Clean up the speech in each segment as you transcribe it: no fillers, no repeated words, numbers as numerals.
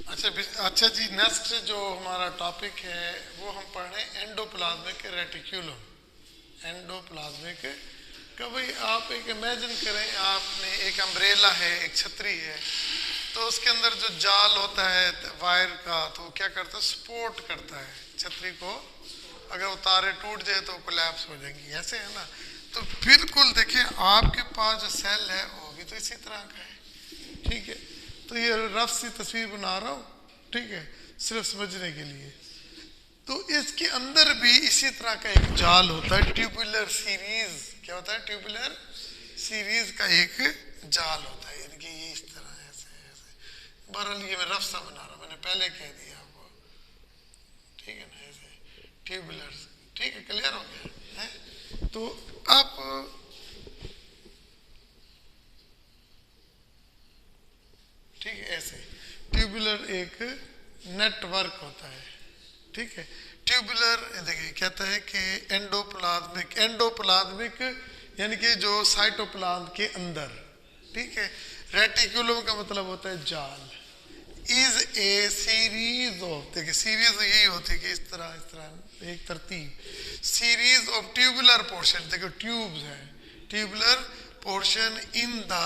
अच्छा अच्छा जी, नेक्स्ट जो हमारा टॉपिक है वो हम पढ़ रहे हैं एंडोप्लाज्मिक रेटिक्यूलम। एंडोप्लाज्मिक का भाई आप एक इमेजिन करें, आपने एक अम्ब्रेला है, एक छतरी है, तो उसके अंदर जो जाल होता है वायर का, तो वो क्या करता है, सपोर्ट करता है छतरी को। अगर वो तारे टूट जाए तो कोलैप्स हो जाएंगी, ऐसे है ना। तो बिल्कुल देखिए, आपके पास जो सेल है वो भी तो इसी तरह का है, ठीक है। तो ये रफ सी तस्वीर बना रहा हूँ, ठीक है, सिर्फ समझने के लिए। तो इसके अंदर भी इसी तरह का एक जाल होता है, ट्यूबुलर सीरीज। क्या होता है? ट्यूबुलर सीरीज का एक जाल होता है, यानी कि ये इस तरह ऐसे ऐसे। बहरहाल ये मैं रफ सा बना रहा हूँ, मैंने पहले कह दिया आपको, ठीक है ना, ऐसे ट्यूबुलर। ठीक है, क्लियर हो गया है? तो आप ठीक है, ऐसे ट्यूबुलर एक नेटवर्क होता है, ठीक है। ट्यूबुलर देखिए कहता है कि एंडोप्लाज्मिक, एंडोप्लाज्मिक यानी कि जो साइटोप्लाज्म के अंदर, ठीक है। रेटिकुलम का मतलब होता है जाल। इज ए सीरीज ऑफ, देखिए सीरीज यही होती है कि इस तरह एक तरतीब, सीरीज ऑफ ट्यूबुलर पोर्शन, देखो ट्यूब्स है, tubular portion in the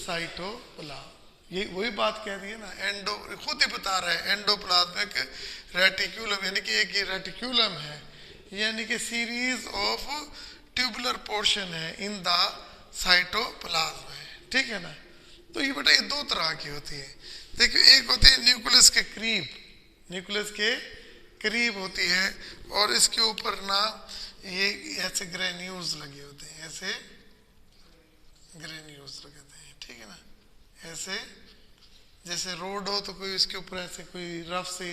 cytoplasm. ये वही बात कह दी है ना, एंडो खुद ही बता रहा है एंडोप्लाज्मिक रेटिक्यूलम, यानी कि एक रेटिक्यूलम है, यानी कि सीरीज ऑफ ट्यूबुलर पोर्शन है इन द साइटोप्लाज्म है, ठीक है ना। तो ये बेटा ये दो तरह की होती है। देखिए एक होती है न्यूक्लियस के करीब, न्यूक्लियस के करीब होती है, और इसके ऊपर ना ये ऐसे ग्रेन्यूल्स लगे होते हैं, ऐसे ग्रेन्यूल्स लगे होते हैं, ठीक है ना। ऐसे जैसे रोड हो तो कोई इसके ऊपर ऐसे कोई रफ से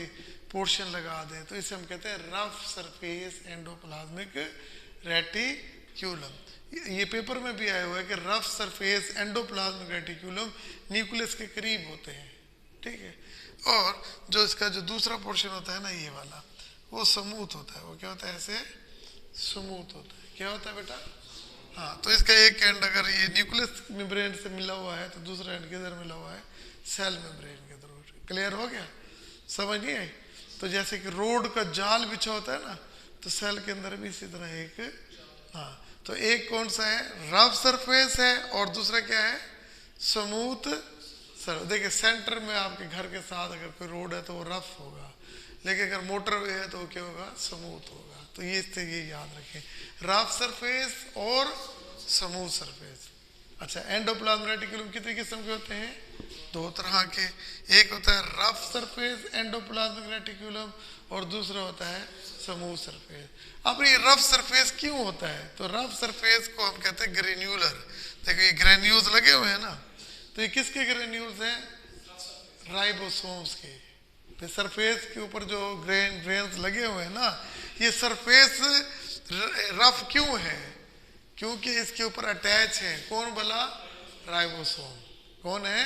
पोर्शन लगा दे, तो इसे हम कहते हैं रफ सरफेस एंडोप्लाज्मिक रेटिक्यूलम। ये पेपर में भी आया हुआ है कि rough surface endoplasmic reticulum nucleus के करीब होते हैं, ठीक है। और जो इसका जो दूसरा पोर्शन होता है ना, ये वाला, वो स्मूथ होता है। वो क्या होता है? ऐसे स्मूथ होता है। क्या होता है बेटा? हाँ, तो इसका एक एंड अगर ये न्यूक्लियस मेम्ब्रेन से मिला हुआ है तो दूसरा एंड किधर मिला हुआ है? सेल मेम्ब्रेन के थ्रू। क्लियर हो गया? समझ नहीं आई? तो जैसे कि रोड का जाल बिछा होता है ना, तो सेल के अंदर भी इसी तरह एक, हाँ, तो एक कौन सा है? रफ सरफेस है, और दूसरा क्या है? Smooth sir. देखिए सेंटर में आपके घर के साथ अगर कोई रोड है तो वो रफ होगा, लेकिन अगर मोटरवे है तो वो क्या होगा? स्मूथ होगा। तो ये याद रखें, रफ सरफेस और स्मूथ सरफेस। अच्छा, एंडोप्लाज्मिक रेटिकुलम कितने किस्म के होते हैं? दो तरह के। एक होता है रफ सरफेस एंडोप्लाज्मिक रेटिकुलम, और दूसरा होता है स्मूथ सरफेस। अब ये रफ सरफेस क्यों होता है? तो रफ सरफेस को हम कहते हैं ग्रेन्यूलर। देखो ये ग्रेन्यूल्स लगे हुए हैं ना, तो ये किसके ग्रेन्यूल्स हैं? राइबोसोम्स के। तो सरफेस के ऊपर जो ग्रेन्स लगे हुए हैं ना, ये सरफेस रफ क्यों है? क्योंकि इसके ऊपर अटैच है कौन भला? राइबोसोम। कौन है?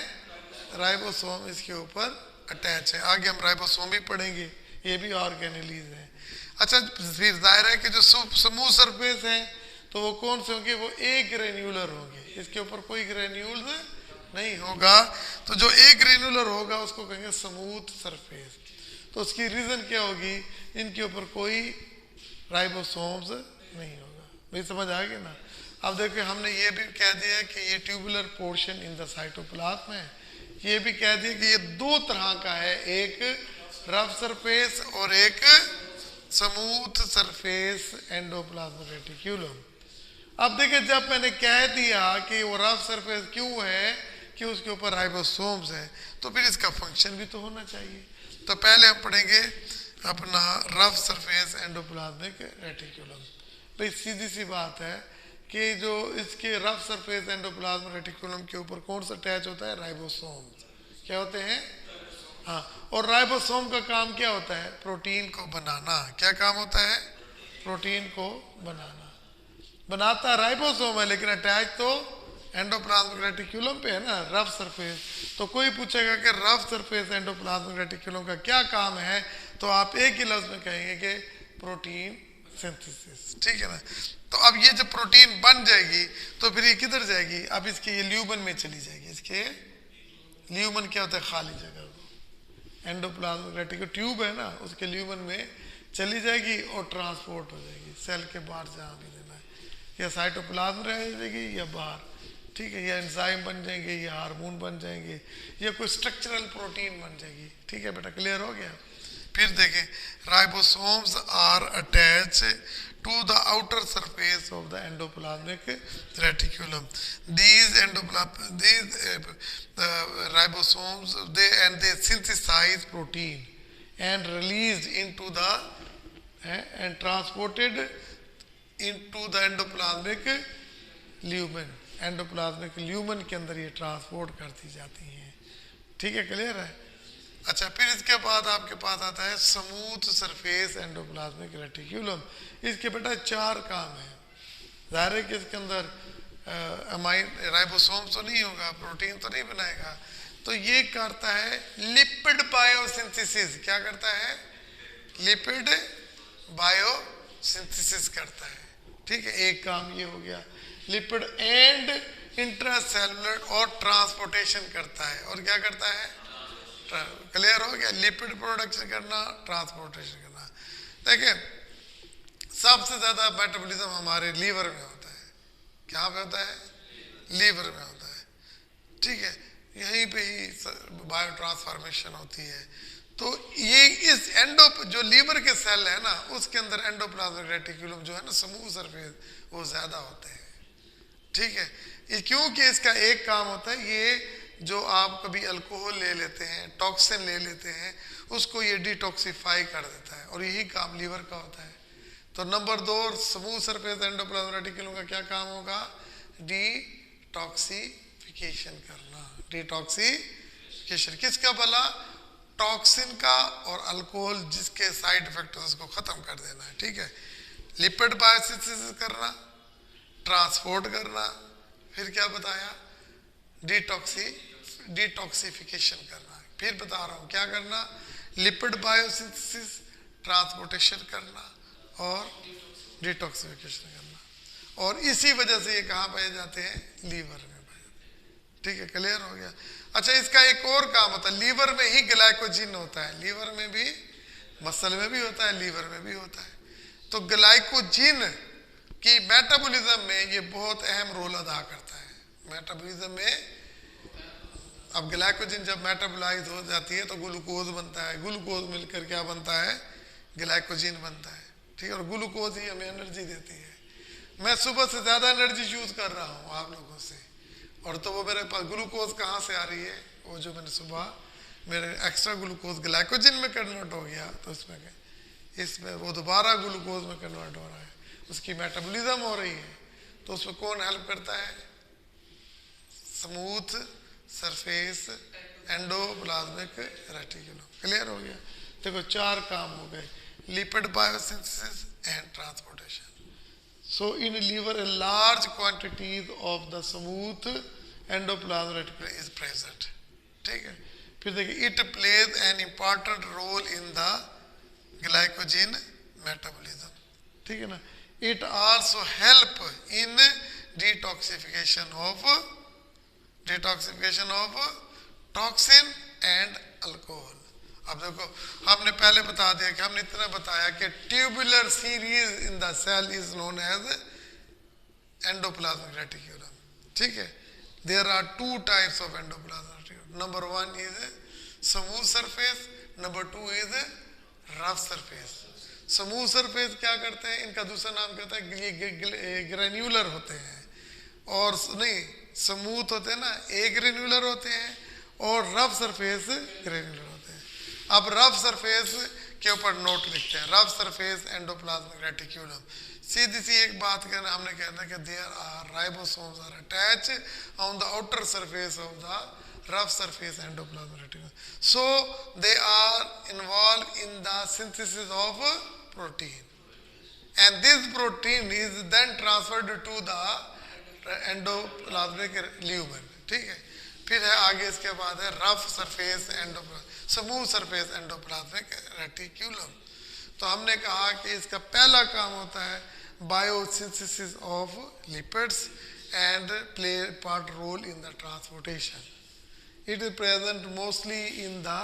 राइबोसोम इसके ऊपर अटैच है। आगे हम राइबोसोम भी पढ़ेंगे, ये भी ऑर्गेनेलीज है। अच्छा, फिर जाहिर है कि जो स्मूथ सरफेस है तो वो कौन से होंगे? वो एक ग्रेन्यूलर होंगे, इसके ऊपर कोई ग्रेन्यूल्स नहीं होगा। तो जो एक ग्रेन्यूलर होगा उसको कहेंगे स्मूथ सरफेस। तो उसकी रीजन क्या होगी? इनके ऊपर कोई राइबोसोम्स नहीं होगा। भाई समझ आ गई ना? अब देखिए हमने ये भी कह दिया कि ये tubular portion in the cytoplasm है, ये भी कह दिया कि ये दो तरह का है, एक रफ सरफेस और एक स्मूथ सरफेस एंडोप्लाज्मिक रेटिक्यूलम। अब देखिए जब मैंने कह दिया कि वो रफ सरफेस क्यों है, कि उसके ऊपर राइबोसोम्स है, तो फिर इसका फंक्शन भी तो होना चाहिए। तो पहले हम पढ़ेंगे अपना रफ सरफेस एंडोप्लाज्मिक रेटिक्यूलम। भाई सीधी सी बात है कि जो इसके रफ सरफेस एंडोप्लाज्मिक रेटिक्यूलम के ऊपर कौन सा अटैच होता है? राइबोसोम। क्या होते हैं? हाँ, और राइबोसोम का काम क्या होता है? प्रोटीन को बनाना। क्या काम होता है? प्रोटीन को बनाना। बनाता राइबोसोम है, लेकिन अटैच तो एंडोप्लाज्मिक रेटिक्यूलम पे है ना, रफ सरफेस। तो कोई पूछेगा कि रफ सरफेस एंडोप्लाज्मिक रेटिक्यूलम का क्या काम है, तो आप एक ही लफ्ज में कहेंगे कि प्रोटीन सिंथेसिस, ठीक है ना। तो अब ये जब प्रोटीन बन जाएगी तो फिर ये किधर जाएगी? अब इसके ये ल्यूमन में चली जाएगी। इसके ल्यूमन क्या होता है? खाली जगह। एंडोप्लाज्मिक रेटिकुलम ट्यूब है ना, उसके ल्यूमन में चली जाएगी और ट्रांसपोर्ट हो जाएगी सेल के बाहर जहाँ भी देना है, या साइटोप्लाज्म रह जाएगी या बाहर, ठीक है, या एंजाइम बन जाएंगे या हार्मोन बन जाएंगे या कोई स्ट्रक्चरल प्रोटीन बन जाएगी। ठीक है बेटा, क्लियर हो गया। फिर देखें, ribosomes are attach to the outer surface of the endoplasmic reticulum. These ribosomes they synthesize protein and released into the and transported into the endoplasmic lumen. Endoplasmic lumen के अंदर ये ट्रांसपोर्ट करती जाती हैं। ठीक है, क्लियर है। अच्छा, फिर इसके बाद आपके पास आता है स्मूथ सरफेस एंडोप्लाज्मिक रेटिकुलम। इसके बेटा 4 काम है। जाहिर है कि इसके अंदर अमाइन राइबोसोम तो नहीं होगा, प्रोटीन तो नहीं बनाएगा, तो ये करता है लिपिड बायोसिंथेसिस। क्या करता है? लिपिड बायोसिंथेसिस करता है। ठीक है, एक काम ये हो गया। लिपिड एंड इंट्रासेलुलर और ट्रांसपोर्टेशन करता है। और क्या करता है? क्लियर हो गया। लिपिड प्रोडक्शन करना, ट्रांसपोर्टेशन करना। देखिए, सबसे ज्यादा मेटाबॉलिज्म हमारे लीवर में होता है। क्या पे होता है? लीवर में होता है। ठीक है, यहीं पे ही बायो ट्रांसफॉर्मेशन होती है। तो ये इस जो लीवर के सेल है ना, उसके अंदर एंडोप्लाज्मिक रेटिकुलम जो है ना, समूह सरफेस, वो ज्यादा होते हैं। ठीक है, ये क्योंकि इसका एक काम होता है, ये जो आप कभी अल्कोहल ले लेते हैं, टॉक्सिन ले लेते हैं, उसको ये डिटॉक्सिफाई कर देता है, और यही काम लीवर का होता है। तो number 2, smooth surface endoplasmic reticulum का क्या काम होगा? डिटॉक्सिफिकेशन करना। डिटॉक्सिफिकेशन किसका भला? टॉक्सिन का और अल्कोहल जिसके साइड इफेक्ट है उसको खत्म कर देना है। ठीक है, लिपिड बायोसिंथेसिस करना, ट्रांसपोर्ट करना, फिर क्या बताया? डिटॉक्सिफिकेशन करना। फिर बता रहा हूं क्या करना? लिपिड बायोसिंथेसिस, ट्रांसपोर्टेशन करना और डिटॉक्सिफिकेशन करना। और इसी वजह से ये कहाँ पाए जाते हैं? लीवर में पाए जाते हैं। ठीक है, क्लियर हो गया। अच्छा, इसका एक और काम होता है, लीवर में ही ग्लाइकोजिन होता है। लीवर में भी, मसल में भी होता है, लीवर में भी होता है। तो ग्लाइकोजिन की मेटाबॉलिज्म में ये बहुत अहम रोल अदा करता है। मेटाबॉलिज्म में अब ग्लाइकोजिन जब मेटाबोलाइज हो जाती है तो ग्लूकोज बनता है। ग्लूकोज मिलकर क्या बनता है? ग्लाइकोजिन बनता है। ठीक है, और ग्लूकोज ही हमें एनर्जी देती है। मैं सुबह से ज्यादा एनर्जी यूज कर रहा हूँ आप लोगों से, और तो वो मेरे पास ग्लूकोज कहाँ से आ रही है? वो जो मैंने सुबह मेरे एक्स्ट्रा ग्लूकोज ग्लाइकोजिन में कन्वर्ट हो गया, तो इसमें वो दोबारा ग्लूकोज में कन्वर्ट हो रहा है, उसकी मेटाबॉलिज्म हो रही है। तो उसमें कौन हेल्प करता है? Smooth surface endoplasmic reticulum. Clear हो गया। देखो, 4 काम हो गए, lipid biosynthesis and transportation. So in liver a large quantities of the smooth endoplasmic reticulum is present. ठीक है, फिर देखिए, it plays an important role in the glycogen metabolism. ठीक है ना। It also help in detoxification of toxin and alcohol. अब देखो, हमने पहले बता दिया कि हमने इतना बताया कि tubular series in the cell is known as endoplasmic reticulum. ठीक है, there are 2 types of endoplasmic reticulum. Number 1 is smooth surface, number 2 is rough surface. Smooth surface क्या करते हैं? इनका दूसरा नाम कहता है ग्रेन्युलर होते हैं, और नहीं, स्मूथ होते हैं ना, ग्रेन्युलर होते हैं, और रफ सरफेस ग्रेन्युलर होते हैं। अब रफ सरफेस के ऊपर नोट लिखते हैं, रफ सरफेस एंडोप्लाज्मिक रेटिकुलम। सीधी सी एक बात कहना, हमने कहना कि there are ribosomes are attach on the outer surface of the rough surface endoplasmic reticulum. So they are involved in the synthesis of protein, and this protein is then transferred to the endoplasmic lumen. ठीक है, फिर है आगे इसके बाद है rough surface smooth surface endoplasmic reticulum. तो हमने कहा कि इसका पहला काम होता है biosynthesis of lipids and play part role in the transportation. It is present mostly in the